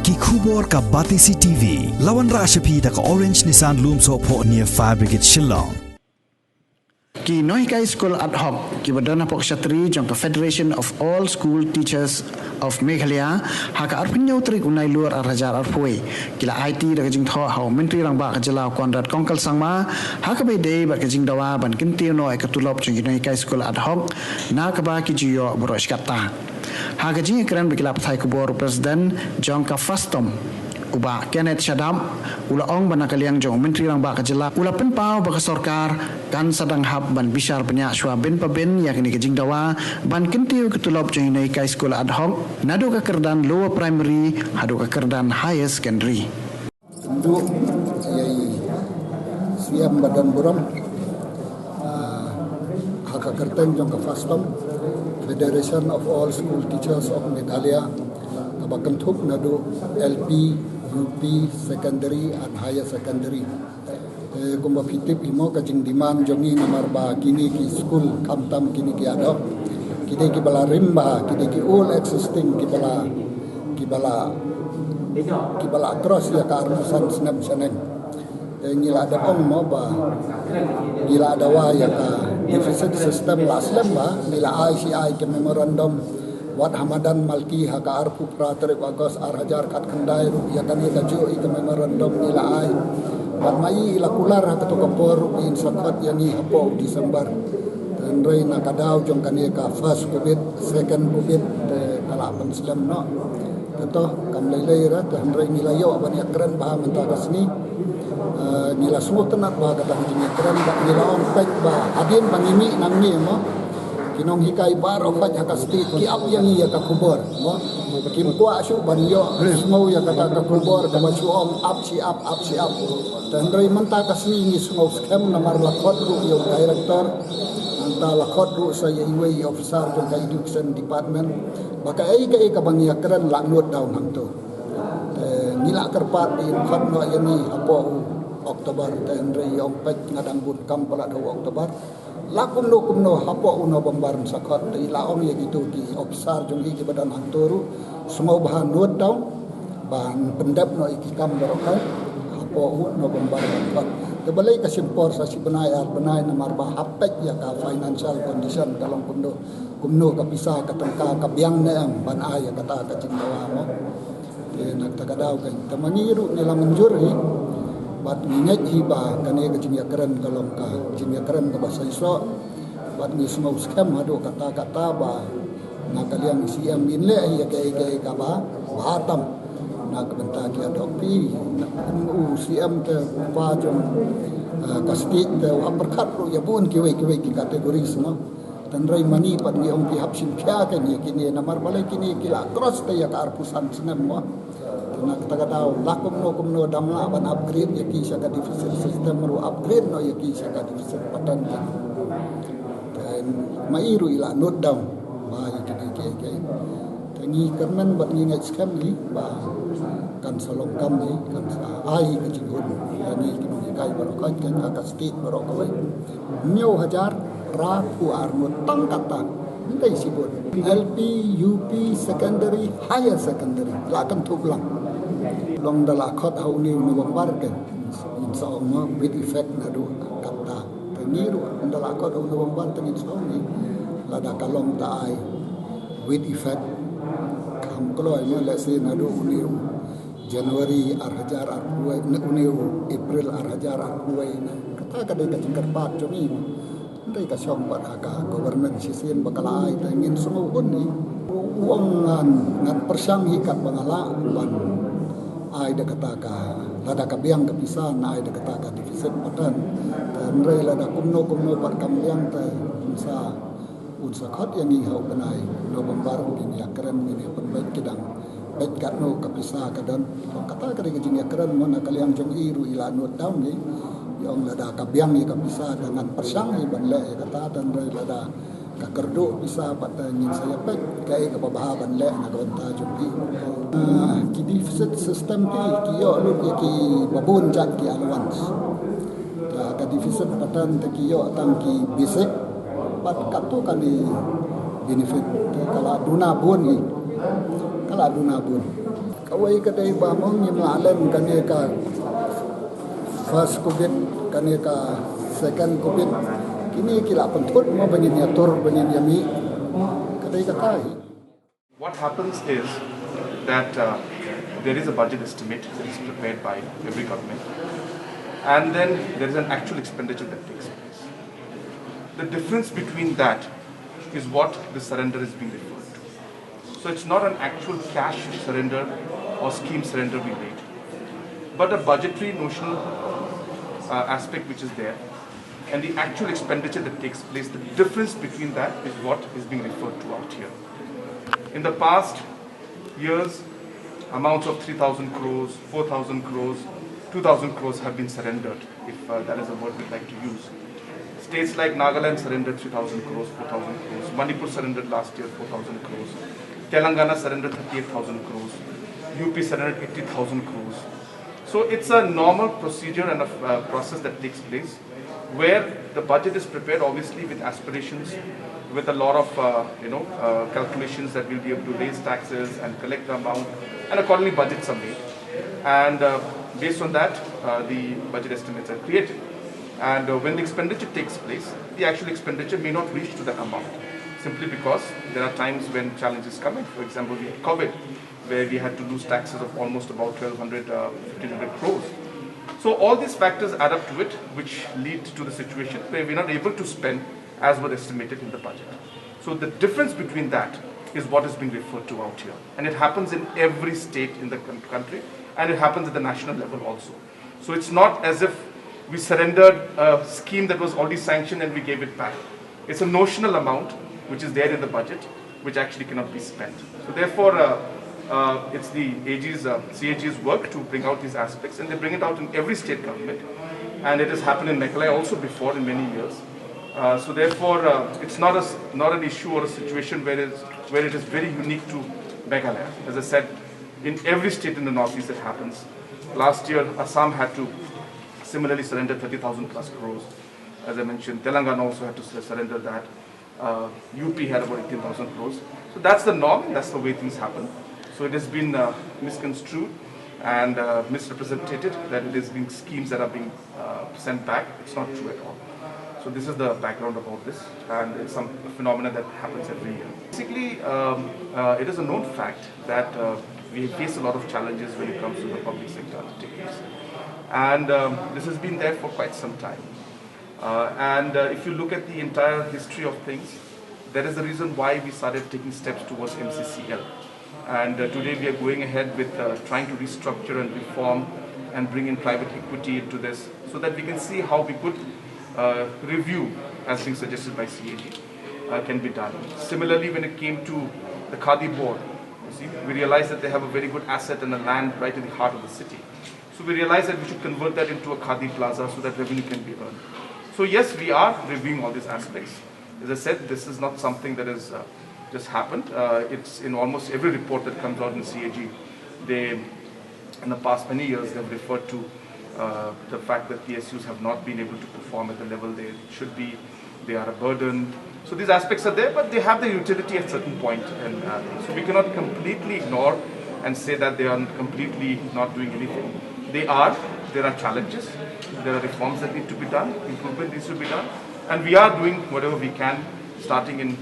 ki khubor ka Batisi TV lawan ra shapi da ka Orange Nissan Lumso pho near Fire Brigade Shillong ki Noika School ad hoc ki badana pok Kshatri jong ka Federation of All School Teachers of Meghalaya haka arpinyo tri unai luar arhajar arpoi kila IT da jing tho ha menteri rang ba ka jala Konrad Kongkal sangma haka be dei ba ka jing dawa ban kinti no ka tulop jong Noika School ad hoc na ka ba ki jiyo borosh kata haka jing kran be kila pathai kubor president jong ka fastom uba Kenneth Shadam ula ong bana kaliang jong menteri rang ba ka jala ula penpau ba ka sorkar kan sadang hab ban bishar banyak shwa ben pabin yakni ke jing dawa ban kentiu ketulop jong Noika School ad hoc nado ka kerdan lower primary hado ka kerdan higher secondary untuk yai siam badan buram hak kerten jong ka fastom Federation of All School Teachers of Meghalaya abakan thuk nado LP UP secondary and higher secondary kumba fitip imo ka jing diman jongi namar ba kini ki school kamtam kini ki adok kide ki bala rimba kide ki all existing ki bala cross ya ka armusan snap saneng ngila ada ong mo ba ngila ada wa ya ka deficit system laslam ba ngila ICI ke memorandum Wat Hamadan Malki haka arpu pratere wagos arhajar kat kendai ya kan ya jo ika memorandum nila ai wat mai ila kular haka to kapor in sakat yani hapo Disember dan rei na kadau jong kan ya ka first covid second covid kala penslam no to kam lelei ra dan rei nila yo ban ya keren ba menta kasni nila sutenat ba kata jingi keren ba nila on pek ba adin bangimi nang ni mo kinong hikai baro faj hakasti ki ap yang ia ka kubor mo kim kwa shu banyo smau ya kata ka kubor ka machu om ap si ap dan rei menta kasni ni smau scam namar lakot ru yo director anta lakot ru saya iwe officer jong ka education department maka ai ka bangia keren langnut daun hang tu nila kerpat di khatno yani apo Oktober dan rei om pek ngadang bun kam pala do Oktober lakum no hapo uno bombar sakot ila ong ye gitu ki officer jong ki badan anturu semua bahan nuat daw ban pendap no iki kam barokai hapo no bombar sakot kebalai ka simpor sa si benai namar ba hapek ya ka financial condition dalam kumno ka pisa ka tangka ka biang na ang ban ay kata ka cintawa mo nagtagadaw kay tamangiru nila menjuri bat mingat hiba kane ke jinya keren kalong ka jinya keren ka bahasa iso bat ni semua scam ado kata-kata ba na kaliang siam binle ya ke ka ba batam na kebenta ki adopi na siam ke pa jom kastit ke aperkat ru ya bun ki ki kategori semua dan rai mani pat ni ong ki hapsin kya ke ni kini namar balai kini kila cross ke ya ka arpusan senem mo nak kata tahu lakum no damla ban upgrade ya ki saka deficit system ru upgrade no ya ki saka deficit patan dan mairu ila note down ba ya ke tangi kerman bat ni ngai scam ni ba kan salong kam ni kan sa ai ke jingun yani ki kai barokai kan ka state barokai nyo hajar ra pu armut tang kata ndai sibut LP UP secondary higher secondary lakan tu ulang long dala khot hau ni November ke insama with effect na do kata tengiru dala khot hau November tengin so ni lada kalong ta ai with effect kam kloi mo la se na do ni Januari arhajar arwai ni April arhajar arwai na kata kadai ka tingkat jomi ndai ka syong pat ka government sisien bakalai tengin semua pun ni uang ngan persang hikat bangala ban ai da kata ka lada ka biang ka pisan ai da kata ka deficit patan dan rei lada kumno pat kamliang ta sa unsa khat yang ni hau benai no bombar ni ya keren ni pun baik kidang baik kat no ka pisa ka dan kata ka de jing ya keren mon kaliang jong iru ila no down ni yang lada ka biang ni ka pisa dengan persang ni ban le kata dan rei lada ka kerdo bisa patangin saya pek kai ka babahan le na kanta jumpi ki deficit system ti ki yo lu ki babun jak ki allowance ka deficit patan te ki yo tang ki basic pat katu kali benefit kala duna bun kawai kadai ba mong ni malam kaneka first covid kaneka second covid kini kila pentut mo bangin ya tor bangin ya mi kadai katai. What happens is that there is a budget estimate that is prepared by every government, and then there is an actual expenditure that takes place. The difference between that is what the surrender is being referred to. So it's not an actual cash surrender or scheme surrender we made, but a budgetary notional aspect which is there, and the actual expenditure that takes place. The difference between that is what is being referred to out here. In the past years, amounts of 3,000 crores, 4,000 crores, 2,000 crores have been surrendered, if that is a word we'd like to use. States like Nagaland surrendered 3,000 crores, 4,000 crores. Manipur surrendered last year 4,000 crores. Telangana surrendered 38,000 crores. UP surrendered 80,000 crores. So it's a normal procedure and a process that takes place where the budget is prepared obviously with aspirations, with a lot of calculations that we'll be able to raise taxes and collect the amount, and accordingly budgets are made. And based on that, the budget estimates are created. And when the expenditure takes place, the actual expenditure may not reach to that amount, simply because there are times when challenges come in. For example, we had COVID, where we had to lose taxes of almost about 1,200, 1,500 crores. So all these factors add up to it, which lead to the situation where we're not able to spend as was estimated in the budget. So the difference between that is what is being referred to out here. And it happens in every state in the country, and it happens at the national level also. So it's not as if we surrendered a scheme that was already sanctioned and we gave it back. It's a notional amount which is there in the budget, which actually cannot be spent. So therefore, it's the CAG's work to bring out these aspects, and they bring it out in every state government. And it has happened in Meghalaya also before in many years. So therefore, it's not an issue or a situation where it is very unique to Meghalaya. As I said, in every state in the northeast it happens. Last year, Assam had to similarly surrender 30,000 plus crores. As I mentioned, Telangana also had to surrender that. UP had about 18,000 crores. So that's the norm, that's the way things happen. So it has been misconstrued and misrepresented that it is being schemes that are being sent back. It's not true at all. So this is the background about this, and it's some phenomena that happens every year. Basically, it is a known fact that we face a lot of challenges when it comes to the public sector undertakings. And this has been there for quite some time. If you look at the entire history of things, that is the reason why we started taking steps towards MCCL. And today we are going ahead with trying to restructure and reform and bring in private equity into this, so that we can see how we could review, as being suggested by CAG, can be done. Similarly, when it came to the Khadi board, you see, we realized that they have a very good asset and a land right in the heart of the city. So we realized that we should convert that into a Khadi plaza so that revenue can be earned. So yes, we are reviewing all these aspects. As I said, this is not something that has just happened. It's in almost every report that comes out in CAG. They, in the past many years, they have referred to the fact that PSUs have not been able to perform at the level they should be. They are a burden. So these aspects are there, but they have their utility at a certain point. And so we cannot completely ignore and say that they are completely not doing anything. They are. There are challenges. There are reforms that need to be done. Improvement needs to be done. And we are doing whatever we can, starting in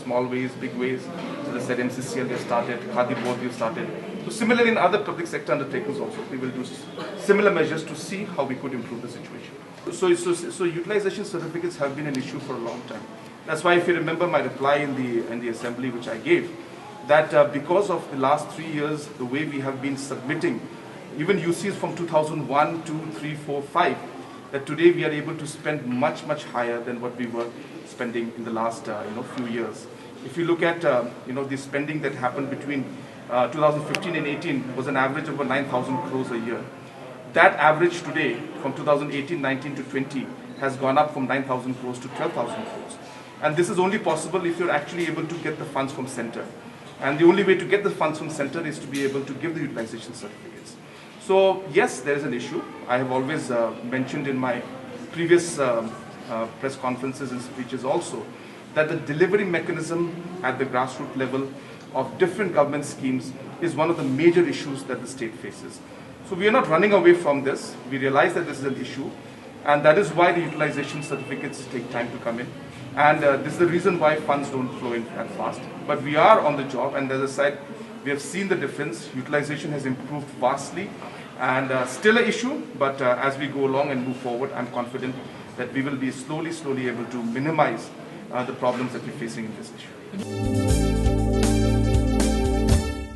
small ways, big ways. So as I said, MCCL we have started, Khadi board we have started. So similarly in other public sector undertakings also, we will do similar measures to see how we could improve the situation. So utilization certificates have been an issue for a long time. That's why, if you remember my reply in the assembly which I gave, that because of the last 3 years, the way we have been submitting, even UCs from 2001, 2, 3, 4, 5, that today we are able to spend much, much higher than what we were spending in the last few years. If you look at the spending that happened between 2015 and 18 was an average of about 9,000 crores a year. That average today from 2018, 19 to 20 has gone up from 9,000 crores to 12,000 crores. And this is only possible if you're actually able to get the funds from center. And the only way to get the funds from center is to be able to give the utilization certificates. So yes, there is an issue. I have always mentioned in my previous press conferences and speeches also that the delivery mechanism at the grassroots level of different government schemes is one of the major issues that the state faces. So we are not running away from this. We realize that this is an issue, and that is why the utilization certificates take time to come in. And this is the reason why funds don't flow in that fast. But we are on the job, and as I said, we have seen the difference. Utilization has improved vastly, and still an issue, but as we go along and move forward, I'm confident that we will be slowly able to minimize the problems that we're facing in this issue.